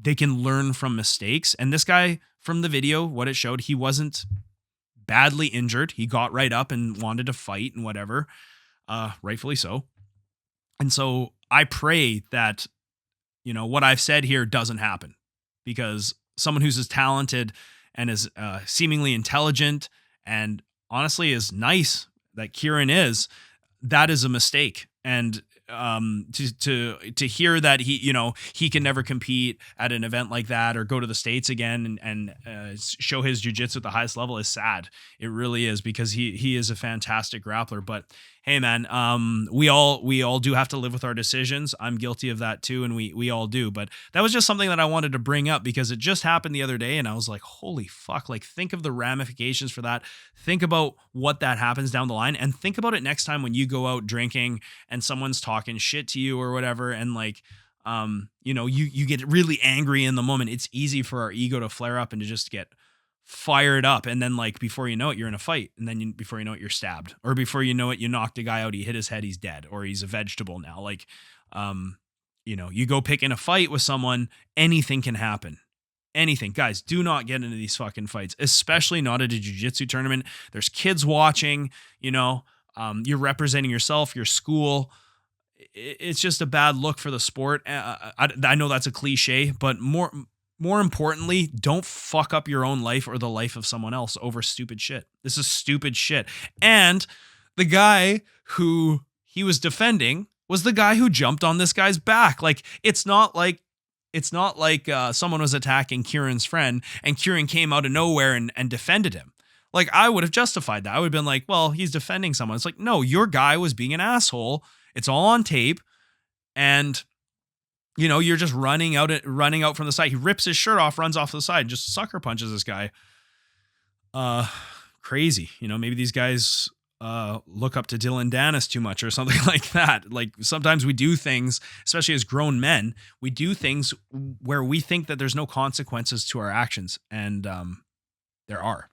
they can learn from mistakes. And this guy, from the video, what it showed, he wasn't badly injured. He got right up and wanted to fight and whatever, rightfully so. And so I pray that, what I've said here doesn't happen, because someone who's as talented and as seemingly intelligent and honestly as nice that Kieran is, that is a mistake. And to hear that he can never compete at an event like that or go to the States again and show his jiu-jitsu at the highest level is sad. It really is, because he is a fantastic grappler. But hey, man, we all do have to live with our decisions. I'm guilty of that too, and we all do. But that was just something that I wanted to bring up, because it just happened the other day, and I was like, holy fuck! Like, think of the ramifications for that. Think about what that happens down the line, and think about it next time when you go out drinking and someone's talking shit to you or whatever, and like, you get really angry in the moment. It's easy for our ego to flare up and to just get fired up, and then like before you know it, you're in a fight, and then before you know it, you're stabbed, or before you know it, you knocked a guy out, he hit his head, he's dead, or he's a vegetable now. Like, you go pick in a fight with someone, anything can happen. Anything. Guys, do not get into these fucking fights, especially not at a jiu-jitsu tournament. There's kids watching, you're representing yourself, your school. It's just a bad look for the sport. I know that's a cliche, but more importantly, don't fuck up your own life or the life of someone else over stupid shit. This is stupid shit. And the guy who he was defending was the guy who jumped on this guy's back. Like, it's not like someone was attacking Kieran's friend and Kieran came out of nowhere and defended him. Like, I would have justified that. I would have been like, well, he's defending someone. It's like, no, your guy was being an asshole. It's all on tape. And you're just running out from the side. He rips his shirt off, runs off to the side, and just sucker punches this guy. Crazy. Maybe these guys look up to Dylan Dennis too much or something like that. Like, sometimes we do things, especially as grown men, we do things where we think that there's no consequences to our actions. And there are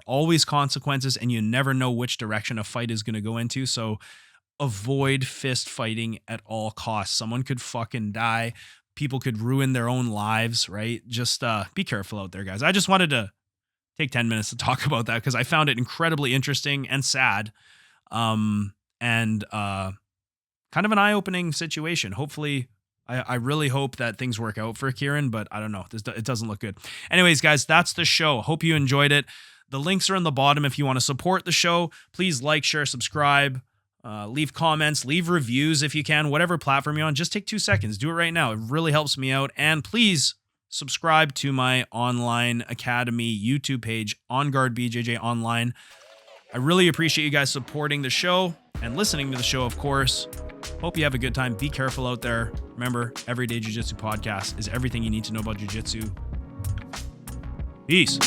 always consequences, and you never know which direction a fight is going to go into. So avoid fist fighting at all costs. Someone could fucking die. People could ruin their own lives, right? Just be careful out there, guys. I just wanted to take 10 minutes to talk about that, because I found it incredibly interesting and sad, and kind of an eye-opening situation. Hopefully, I really hope that things work out for Kieran, but I don't know. It doesn't look good. Anyways, guys, that's the show. Hope you enjoyed it. The links are in the bottom if you want to support the show. Please like, share, subscribe. Leave comments, leave reviews if you can, whatever platform you're on. Just take 2 seconds. Do it right now. It really helps me out. And please subscribe to my online academy YouTube page, On Guard BJJ Online. I really appreciate you guys supporting the show. and listening to the show, of course. Hope you have a good time. Be careful out there. Remember, Everyday Jiu Jitsu Podcast is everything you need to know about Jiu Jitsu. Peace.